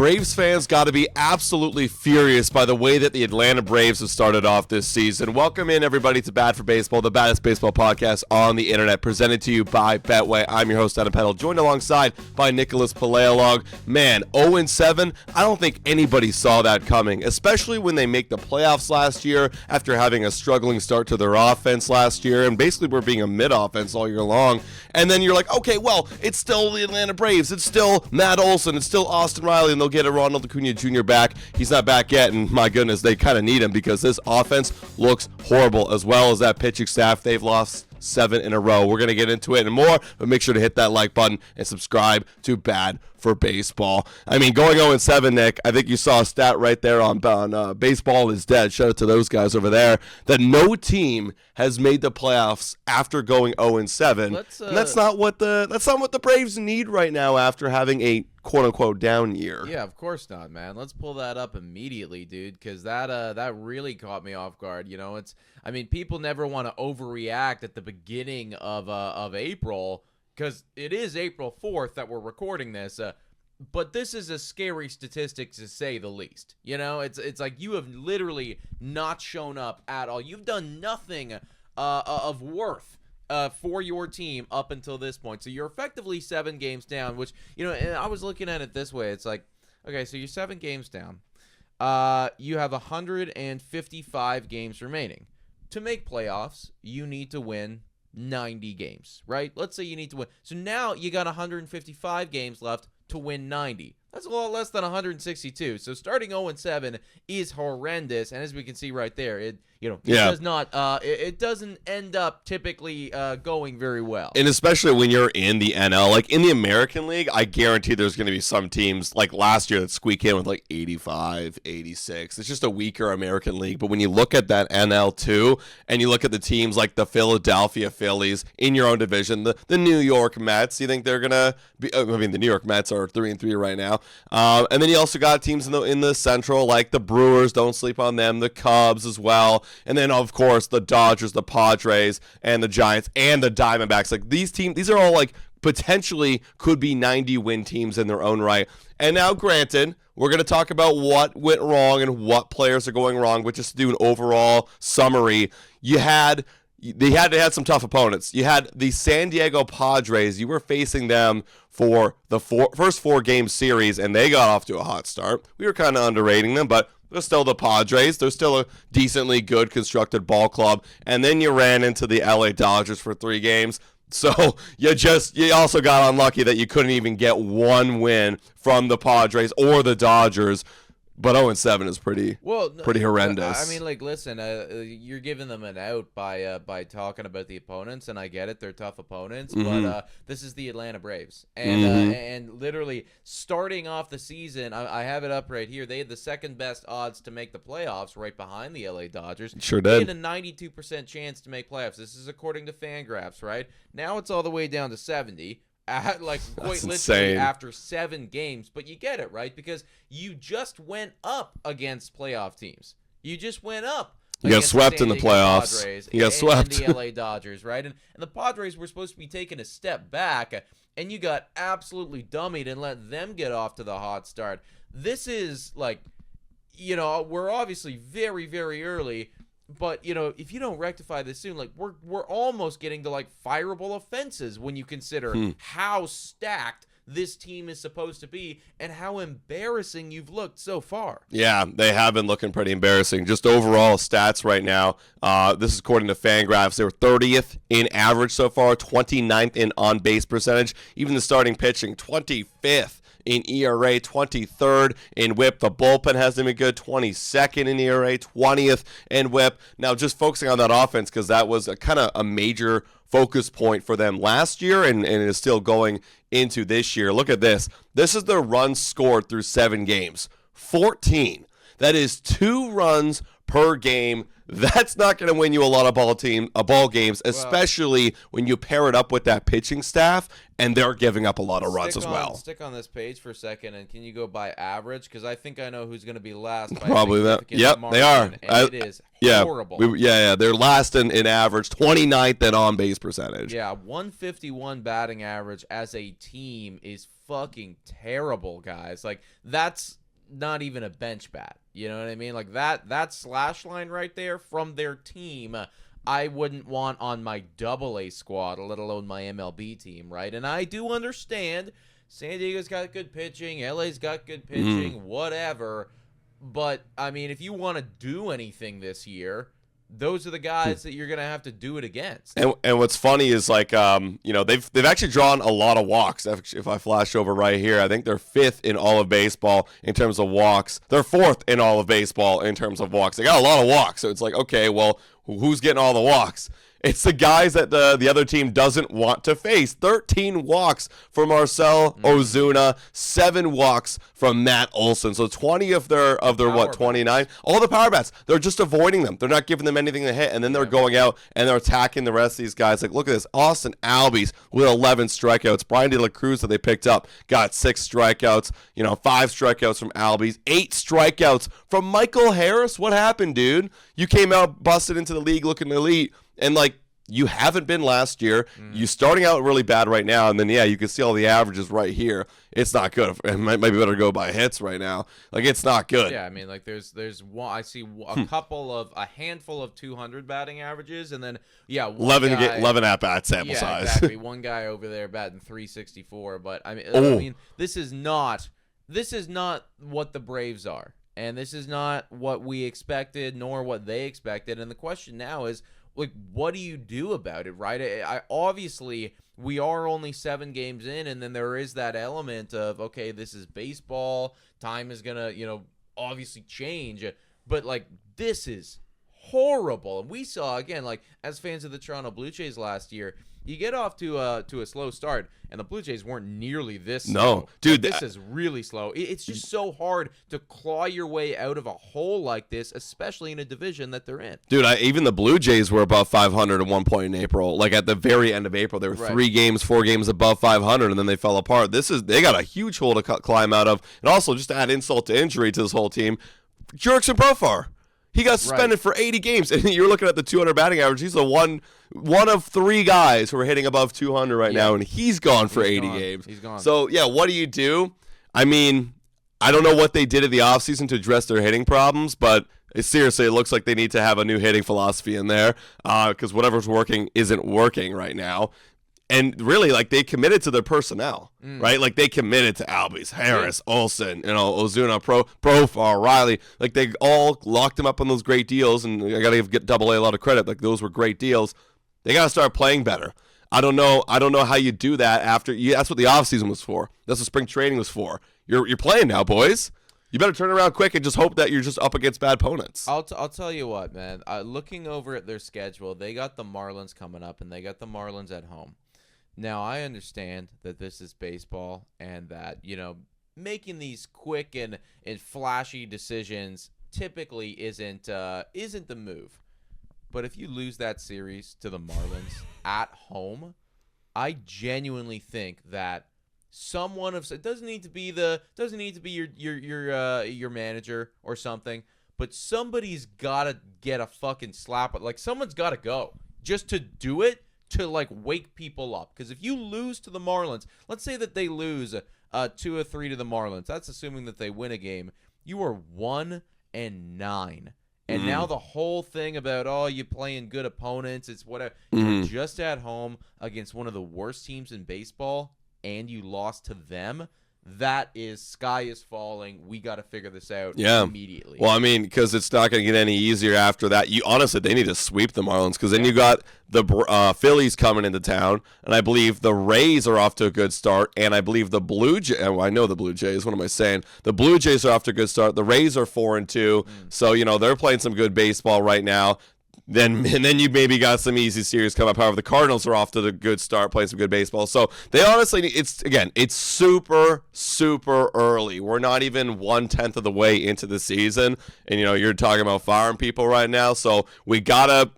Braves fans got to be absolutely furious by the way that the Atlanta Braves have started off this season. Welcome in, everybody, to Bad for Baseball, the baddest baseball podcast on the internet, presented to you by Betway. I'm your host, Adam Peddle, joined alongside by Nicholas Paleolog. Man, 0-7, I don't think anybody saw that coming, especially when they make the playoffs last year after having a struggling start to their offense last year, and basically we're being a mid-offense all year long. And then you're like, okay, well, it's still the Atlanta Braves. It's still Matt Olson. It's still Austin Riley, and they'll get a Ronald Acuna Jr. back. He's not back yet, and my goodness, they kind of need him because this offense looks horrible, as well as that pitching staff. They've lost 7 in a row. We're going to get into it and more, but make sure to hit that like button and subscribe to Bad for Baseball. I mean, going 0-7, Nick, I think you saw a stat right there on Baseball is Dead. Shout out to those guys over there, that no team has made the playoffs after going 0-7. And that's not what the Braves need right now after having a quote-unquote down year. Yeah, of course not, man. Let's pull that up immediately, dude, because that really caught me off guard. You know, people never want to overreact at the beginning of April, because it is April 4th that we're recording this, but this is a scary statistic to say the least. You know, it's like you have literally not shown up at all. You've done nothing of worth for your team up until this point. So you're effectively 7 games down, which, you know, and I was looking at it this way. It's like, okay, so you're 7 games down. You have 155 games remaining. To make playoffs, you need to win 90 games, right? Let's say you need to win. So now you got 155 games left to win 90. That's a lot less than 162. So starting 0-7 is horrendous, and as we can see right there, it does not. It doesn't end up typically going very well. And especially when you're in the NL, like in the American League, I guarantee there's going to be some teams like last year that squeak in with like 85, 86. It's just a weaker American League. But when you look at that NL too, and you look at the teams like the Philadelphia Phillies in your own division, the New York Mets, you think they're gonna be? I mean, the New York Mets are 3-3 right now. And then you also got teams in the Central, like the Brewers. Don't sleep on them. The Cubs as well. And then, of course, the Dodgers, the Padres, and the Giants, and the Diamondbacks. Like these teams, these are all like potentially could be 90-win teams in their own right. And now, granted, we're going to talk about what went wrong and what players are going wrong, but just to do an overall summary, they had some tough opponents. You had the San Diego Padres. You were facing them for the first 4-game series, and they got off to a hot start. We were kind of underrating them, but they're still the Padres. They're still a decently good constructed ball club. And then you ran into the LA Dodgers for 3 games. So you also got unlucky that you couldn't even get one win from the Padres or the Dodgers. But 0-7 is pretty horrendous. I mean, like, listen, you're giving them an out by talking about the opponents, and I get it; they're tough opponents. Mm-hmm. But this is the Atlanta Braves, and and literally starting off the season, I have it up right here. They had the second best odds to make the playoffs, right behind the LA Dodgers. Sure did. They had a 92% chance to make playoffs. This is according to Fangraphs, right? Now it's all the way down to 70. Quite literally insane. After 7 games, but you get it, right? Because you just went up against playoff teams. You just went up. You got swept in the playoffs. You got swept. And the LA Dodgers, right? And the Padres were supposed to be taking a step back, and you got absolutely dummied and let them get off to the hot start. This is like, you know, we're obviously very, very early. But, you know, if you don't rectify this soon, like, we're almost getting to, like, fireable offenses when you consider how stacked this team is supposed to be and how embarrassing you've looked so far. Yeah, they have been looking pretty embarrassing. Just overall stats right now, this is according to Fangraphs. They were 30th in average so far, 29th in on-base percentage. Even the starting pitching, 25th. In ERA, 23rd in WHIP. The bullpen hasn't been good. 22nd in ERA, 20th in WHIP. Now, just focusing on that offense, because that was kind of a major focus point for them last year and is still going into this year. Look at this. This is the runs scored through 7 games. 14. That is 2 runs per game That's not going to win you a lot of ball games, especially when you pair it up with that pitching staff, and they're giving up a lot of runs as well. Stick on this page for a second, and can you go by average? Because I think I know who's going to be last. By Probably that. Yep, margin, they are. And it is horrible. Yeah, they're last in average, 29th in on-base percentage. Yeah, 151 batting average as a team is fucking terrible, guys. Like, that's not even a bench bat. You know what I mean? Like, that slash line right there from their team, I wouldn't want on my AA squad, let alone my MLB team, right? And I do understand San Diego's got good pitching, LA's got good pitching, whatever. But, I mean, if you want to do anything this year, those are the guys that you're going to have to do it against. And what's funny is, like, they've actually drawn a lot of walks. If I flash over right here, I think they're 5th in all of baseball in terms of walks. They're 4th in all of baseball in terms of walks. They got a lot of walks. So it's like, okay, well, who's getting all the walks? It's the guys that the other team doesn't want to face. 13 walks for Marcell Ozuna, 7 walks from Matt Olson. So 20 of their what, 29? All the power bats. They're just avoiding them. They're not giving them anything to hit. And then they're going out and they're attacking the rest of these guys. Like, look at this. Austin Albies with 11 strikeouts. Brian De La Cruz that they picked up got 6 strikeouts. 5 strikeouts from Albies. 8 strikeouts from Michael Harris. What happened, dude? You came out busted into the league looking elite. And, like, you haven't been last year. You're starting out really bad right now. And then, yeah, you can see all the averages right here. It's not good. It might be better to go by hits right now. Like, it's not good. Yeah, I mean, like, there's one. I see a handful of 200 batting averages. And then, 11 at-bat sample size. Exactly. One guy over there batting 364. But, I mean, this is not what the Braves are. And this is not what we expected, nor what they expected. And the question now is, like, what do you do about it, right? Obviously, we are only 7 games in, and then there is that element of, okay, this is baseball. Time is going to, obviously change. But, like, this is horrible. And we saw, again, like, as fans of the Toronto Blue Jays last year, you get off to a slow start, and the Blue Jays weren't nearly this slow. No, dude. Like, this is really slow. It's just so hard to claw your way out of a hole like this, especially in a division that they're in. Dude, even the Blue Jays were above 500 at one point in April. Like, at the very end of April, they were 4 games above 500, and then they fell apart. They got a huge hole to climb out of. And also, just to add insult to injury to this whole team, Jurickson Profar. He got suspended for 80 games, and you're looking at the 200 batting average. He's the one of 3 guys who are hitting above 200 right now, and he's gone for 80 games. He's gone. So, yeah, what do you do? I mean, I don't know what they did at the offseason to address their hitting problems, but seriously, it looks like they need to have a new hitting philosophy in there because whatever's working isn't working right now. And really, like, they committed to their personnel, right? Like, they committed to Albies, Harris, Olsen, Ozuna, Profar, Riley. Like, they all locked them up on those great deals, and I got to give AA a lot of credit. Like, those were great deals. They got to start playing better. I don't know how you do that after. That's what the offseason was for. That's what spring training was for. You're playing now, boys. You better turn around quick and just hope that you're just up against bad opponents. I'll tell you what, man. Looking over at their schedule, they got the Marlins coming up, and they got the Marlins at home. Now, I understand that this is baseball and that, making these quick and flashy decisions typically isn't the move. But if you lose that series to the Marlins at home, I genuinely think that someone it doesn't need to be your manager or something, but somebody's got to get a fucking slap. Like, someone's got to go just to do it. To, like, wake people up. Because if you lose to the Marlins, let's say that they lose 2 or 3 to the Marlins. That's assuming that they win a game. You are 1-9. And now the whole thing about, you playing good opponents, it's whatever. You're just at home against one of the worst teams in baseball, and you lost to them. That is, sky is falling. We got to figure this out immediately. Well, I mean, because it's not going to get any easier after that. Honestly, they need to sweep the Marlins because then you got the Phillies coming into town, and I believe the Rays are off to a good start, and I believe the Blue Jays. I know the Blue Jays. What am I saying? The Blue Jays are off to a good start. The Rays are 4-2, so they're playing some good baseball right now. And then you maybe got some easy series come up. However, the Cardinals are off to the good start, playing some good baseball. So they honestly, it's super, super early. We're not even 1/10 of the way into the season, and you're talking about firing people right now. So we gotta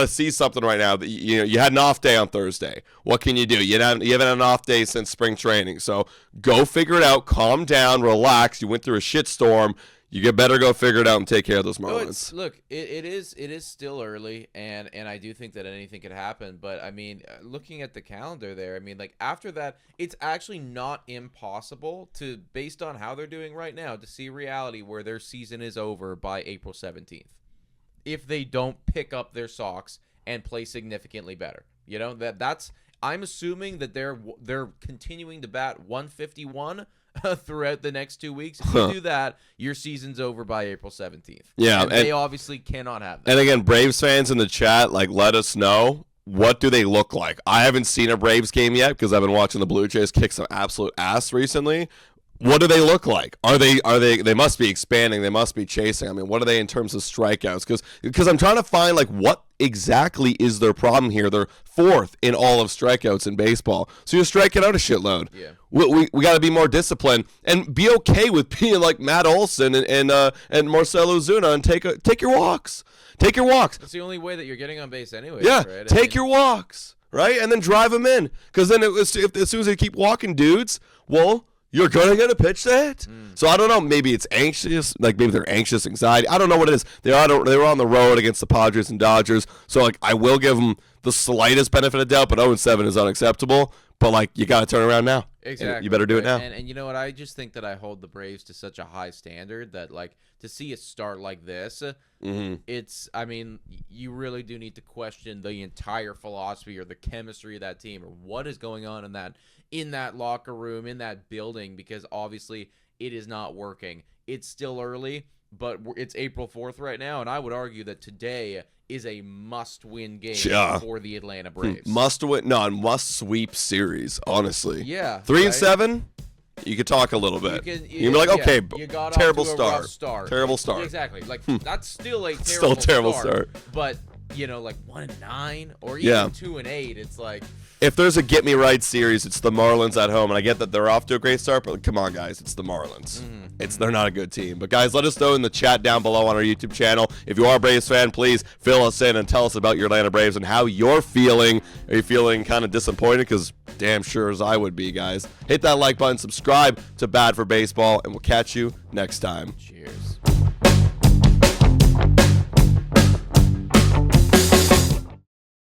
see something right now. You had an off day on Thursday. What can you do? You haven't had an off day since spring training. So go figure it out. Calm down, relax. You went through a shitstorm. You better go figure it out and take care of those Marlins. Look, it is still early, and I do think that anything could happen. But I mean, looking at the calendar there, I mean, like after that, it's actually not impossible to, based on how they're doing right now, to see reality where their season is over by April 17th, if they don't pick up their socks and play significantly better. That's I'm assuming that they're continuing to bat 151. Throughout the next 2 weeks. If you do that, your season's over by April 17th. Yeah. And they obviously cannot have that. And again, Braves fans in the chat, let us know, what do they look like? I haven't seen a Braves game yet because I've been watching the Blue Jays kick some absolute ass recently. What do they look like? Are they must be expanding, they must be chasing. I mean, what are they in terms of strikeouts? Because I'm trying to find what exactly is their problem here. They're fourth in all of strikeouts in baseball. So you're striking out a shitload. Yeah. We got to be more disciplined and be okay with being like Matt Olson and Marcell Ozuna and take your walks. Take your walks. That's the only way that you're getting on base anyway. Yeah, right? take your walks, right? And then drive them in. Because then as soon as they keep walking dudes, well, you're going to get a pitch to hit. So I don't know. Maybe it's anxious. Maybe they're anxious anxiety. I don't know what it is. They were on the road against the Padres and Dodgers. So, I will give them the slightest benefit of doubt, but 0-7 is unacceptable. But, you got to turn around now. Exactly. You better do it now. And you know what? I just think that I hold the Braves to such a high standard that, to see a start like this, you really do need to question the entire philosophy or the chemistry of that team or what is going on in that locker room, in that building, because obviously it is not working. It's still early, but it's April 4th right now, and I would argue that today is a must-win game for the Atlanta Braves. Must sweep series, honestly. Yeah. 3-7, you could talk a little bit. You can be like, okay, you got terrible off to a rough start. Terrible start. Exactly. That's still a terrible start. But 1-9 or even 2-8, it's like, if there's a get me right series, it's the Marlins at home, and I get that they're off to a great start, but come on, guys, it's the Marlins. They're not a good team. But guys, let us know in the chat down below on our YouTube channel. If you are a Braves fan, please fill us in and tell us about your Atlanta Braves and how you're feeling. Are you feeling kind of disappointed? Because damn sure as I would be, guys. Hit that like button, subscribe to Bad for Baseball, and we'll catch you next time. Cheers.